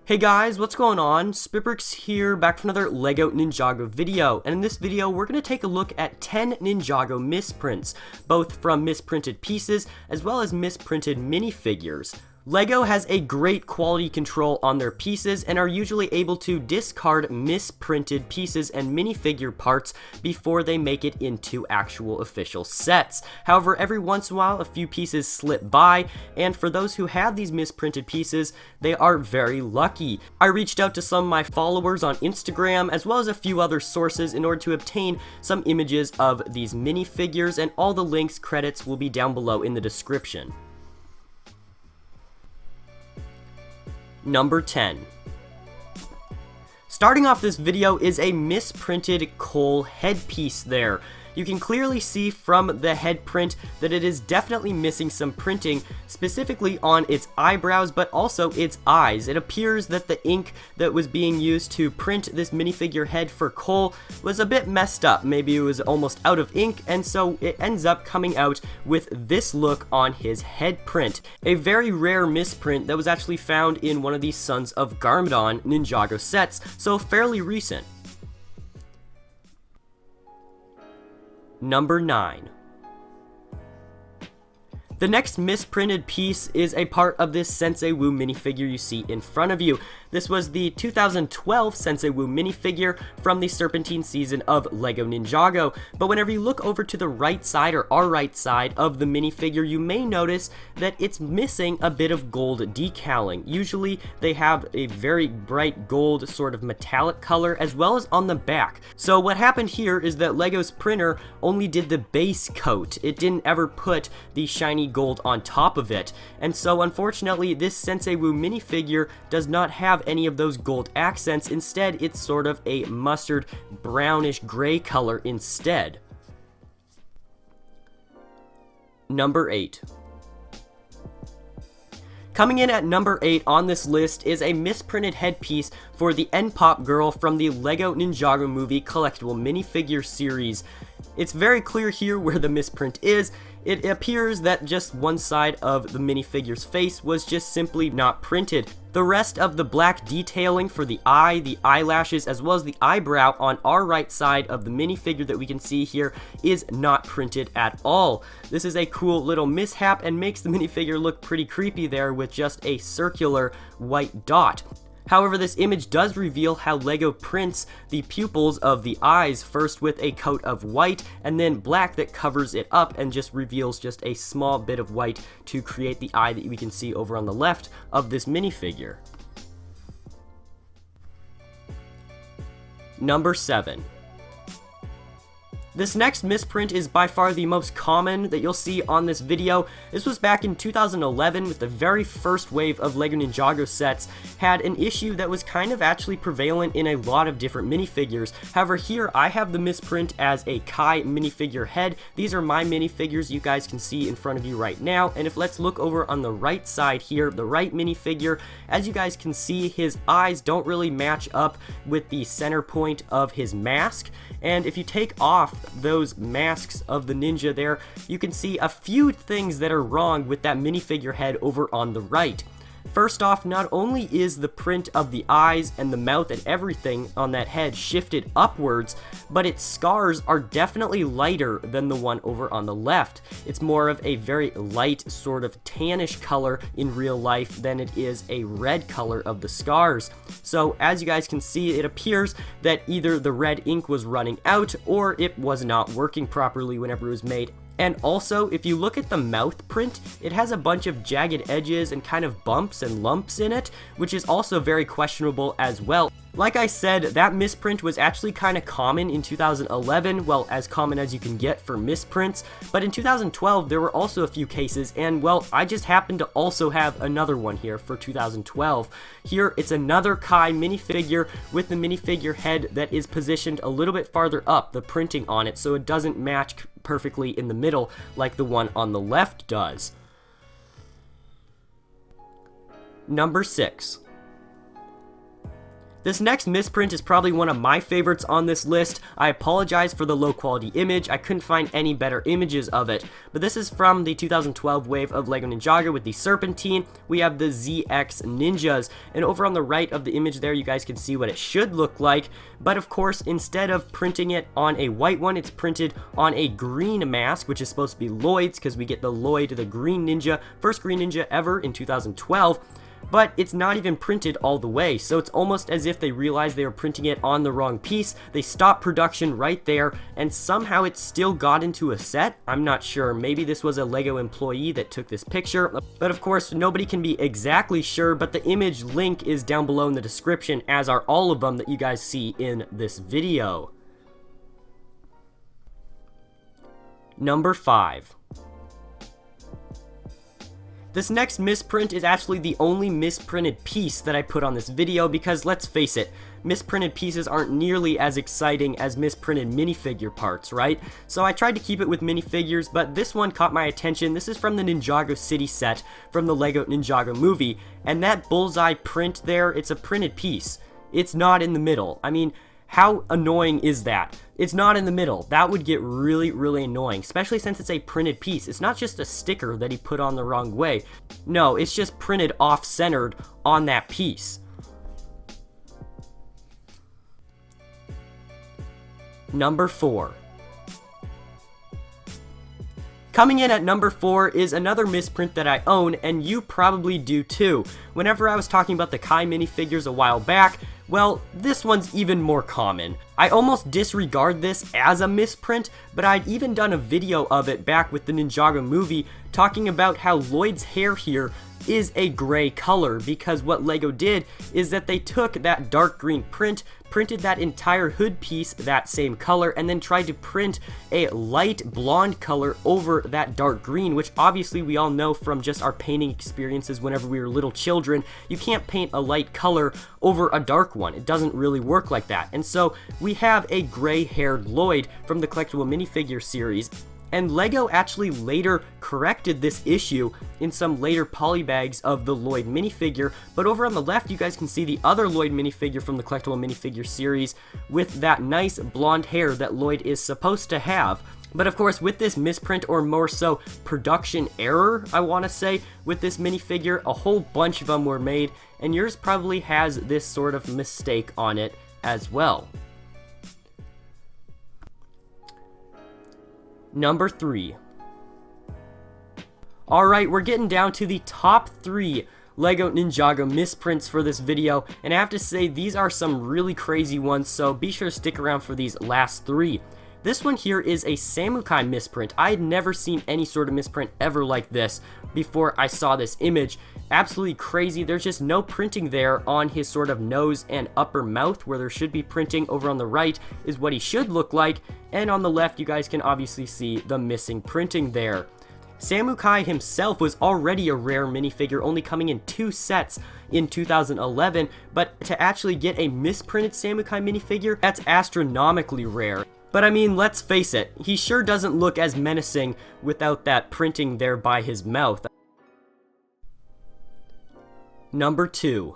Hey guys, what's going on? SpitBrix here, back for another LEGO Ninjago video, and in this video we're going to take a look at 10 Ninjago misprints, both from misprinted pieces as well as misprinted minifigures. LEGO has a great quality control on their pieces and are usually able to discard misprinted pieces and minifigure parts before they make it into actual official sets. However, every once in a while a few pieces slip by, and for those who have these misprinted pieces, they are very lucky. I reached out to some of my followers on Instagram as well as a few other sources in order to obtain some images of these minifigures, and all the links, credits will be down below in the description. Number 10. Starting off this video is a misprinted Cole headpiece there. You can clearly see from the head print that it is definitely missing some printing, specifically on its eyebrows, but also its eyes. It appears that the ink that was being used to print this minifigure head for Cole was a bit messed up. Maybe it was almost out of ink, and so it ends up coming out with this look on his head print. A very rare misprint that was actually found in one of the Sons of Garmadon Ninjago sets, so fairly recent. Number 9. The next misprinted piece is a part of this Sensei Wu minifigure you see in front of you. This was the 2012 Sensei Wu minifigure from the Serpentine season of LEGO Ninjago, but whenever you look over to the right side, or our right side, of the minifigure, you may notice that it's missing a bit of gold decaling. Usually they have a very bright gold sort of metallic color as well as on the back. So what happened here is that LEGO's printer only did the base coat. It didn't ever put the shiny gold on top of it, and so unfortunately this Sensei Wu minifigure does not have any of those gold accents. Instead, it's sort of a mustard brownish gray color instead. Number 8. Coming in at number 8 on this list is a misprinted headpiece for the N-Pop girl from the LEGO Ninjago movie collectible minifigure series. It's very clear here where the misprint is. It appears that just one side of the minifigure's face was just simply not printed. The rest of the black detailing for the eye, the eyelashes, as well as the eyebrow on our right side of the minifigure that we can see here is not printed at all. This is a cool little mishap and makes the minifigure look pretty creepy there with just a circular white dot. However, this image does reveal how LEGO prints the pupils of the eyes, first with a coat of white and then black that covers it up and just reveals just a small bit of white to create the eye that we can see over on the left of this minifigure. Number 7. This next misprint is by far the most common that you'll see on this video. This was back in 2011 with the very first wave of LEGO Ninjago sets, had an issue that was kind of actually prevalent in a lot of different minifigures. However, here I have the misprint as a Kai minifigure head. These are my minifigures you guys can see in front of you right now, and if let's look over on the right side here, the right minifigure, as you guys can see, his eyes don't really match up with the center point of his mask, and if you take off those masks of the ninja there, you can see a few things that are wrong with that minifigure head over on the right. First off, not only is the print of the eyes and the mouth and everything on that head shifted upwards, but its scars are definitely lighter than the one over on the left. It's more of a very light sort of tannish color in real life than it is a red color of the scars. So as you guys can see, it appears that either the red ink was running out or it was not working properly whenever it was made. And also, if you look at the mouth print, it has a bunch of jagged edges and kind of bumps and lumps in it, which is also very questionable as well. Like I said, that misprint was actually kind of common in 2011, well, as common as you can get for misprints, but in 2012 there were also a few cases, and well, I just happen to also have another one here for 2012. Here, it's another Kai minifigure with the minifigure head that is positioned a little bit farther up, the printing on it, so it doesn't match perfectly in the middle like the one on the left does. Number 6. This next misprint is probably one of my favorites on this list. I apologize for the low quality image, I couldn't find any better images of it. But this is from the 2012 wave of LEGO Ninjago with the Serpentine. We have the ZX Ninjas, and over on the right of the image there you guys can see what it should look like. But of course, instead of printing it on a white one, it's printed on a green mask, which is supposed to be Lloyd's, because we get the Lloyd, the Green Ninja, first Green Ninja ever in 2012. But it's not even printed all the way, so it's almost as if they realized they were printing it on the wrong piece. They stopped production right there, and somehow it still got into a set. I'm not sure, maybe this was a LEGO employee that took this picture, but of course nobody can be exactly sure, but the image link is down below in the description, as are all of them that you guys see in this video. Number 5. This next misprint is actually the only misprinted piece that I put on this video because, let's face it, misprinted pieces aren't nearly as exciting as misprinted minifigure parts, right? So I tried to keep it with minifigures, but this one caught my attention. This is from the Ninjago City set from the LEGO Ninjago movie, and that bullseye print there, it's a printed piece. It's not in the middle. I mean, how annoying is that? It's not in the middle. That would get really, really annoying, especially since it's a printed piece. It's not just a sticker that he put on the wrong way. No, it's just printed off-centered on that piece. Number 4. Coming in at number 4 is another misprint that I own, and you probably do too. Whenever I was talking about the Kai minifigures a while back, well, this one's even more common. I almost disregard this as a misprint, but I'd even done a video of it back with the Ninjago movie talking about how Lloyd's hair here is a gray color, because what LEGO did is that they took that dark green print, printed that entire hood piece that same color, and then tried to print a light blonde color over that dark green, which obviously we all know from just our painting experiences whenever we were little children. You can't paint a light color over a dark one. It doesn't really work like that. And so we have a gray-haired Lloyd from the collectible minifigure series. And LEGO actually later corrected this issue in some later polybags of the Lloyd minifigure, but over on the left you guys can see the other Lloyd minifigure from the collectible minifigure series with that nice blonde hair that Lloyd is supposed to have. But of course, with this misprint, or more so production error, I want to say, with this minifigure, a whole bunch of them were made, and yours probably has this sort of mistake on it as well. Number 3. Alright, we're getting down to the top 3 LEGO Ninjago misprints for this video, and I have to say these are some really crazy ones, so be sure to stick around for these last 3. This one here is a Samukai misprint. I had never seen any sort of misprint ever like this before I saw this image. Absolutely crazy. There's just no printing there on his sort of nose and upper mouth, where there should be printing. Over on the right is what he should look like, and on the left you guys can obviously see the missing printing there. Samukai himself was already a rare minifigure, only coming in 2 sets in 2011, but to actually get a misprinted Samukai minifigure, that's astronomically rare. But I mean, let's face it, he sure doesn't look as menacing without that printing there by his mouth. Number 2.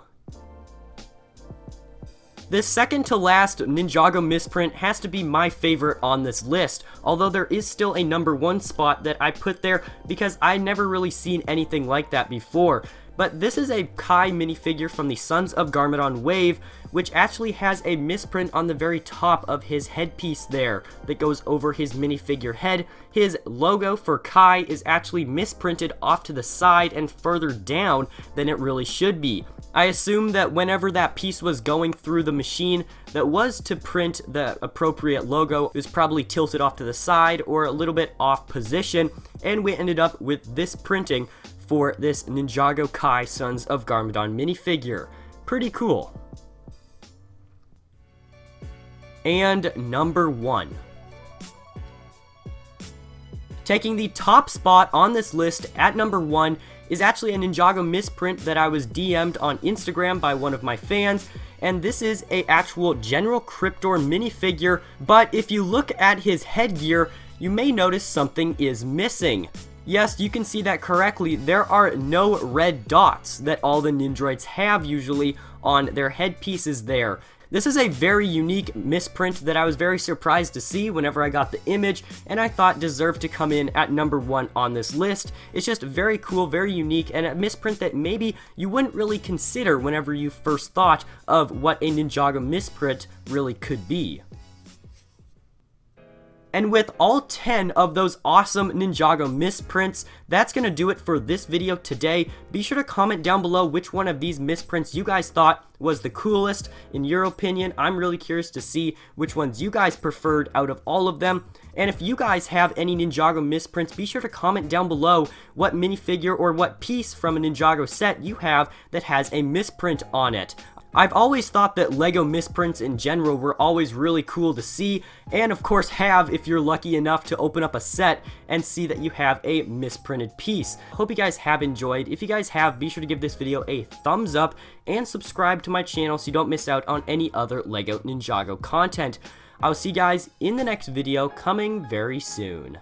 This second to last Ninjago misprint has to be my favorite on this list, although there is still a number 1 spot that I put there because I never really seen anything like that before. But this is a Kai minifigure from the Sons of Garmadon wave, which actually has a misprint on the very top of his headpiece there that goes over his minifigure head. His logo for Kai is actually misprinted off to the side and further down than it really should be. I assume that whenever that piece was going through the machine that was to print the appropriate logo, it was probably tilted off to the side or a little bit off position, and we ended up with this printing for this Ninjago Kai Sons of Garmadon minifigure. Pretty cool. And number 1. Taking the top spot on this list at number 1 is actually a Ninjago misprint that I was DM'd on Instagram by one of my fans, and this is a actual General Cryptor minifigure, but if you look at his headgear, you may notice something is missing. Yes, you can see that correctly. There are no red dots that all the Nindroids have usually on their headpieces there. This is a very unique misprint that I was very surprised to see whenever I got the image, and I thought deserved to come in at number 1 on this list. It's just very cool, very unique, and a misprint that maybe you wouldn't really consider whenever you first thought of what a Ninjago misprint really could be. And with all 10 of those awesome Ninjago misprints, that's going to do it for this video today. Be sure to comment down below which one of these misprints you guys thought was the coolest in your opinion. I'm really curious to see which ones you guys preferred out of all of them. And if you guys have any Ninjago misprints, be sure to comment down below what minifigure or what piece from a Ninjago set you have that has a misprint on it. I've always thought that LEGO misprints in general were always really cool to see, and of course have if you're lucky enough to open up a set and see that you have a misprinted piece. Hope you guys have enjoyed. If you guys have, be sure to give this video a thumbs up and subscribe to my channel so you don't miss out on any other LEGO Ninjago content. I'll see you guys in the next video coming very soon.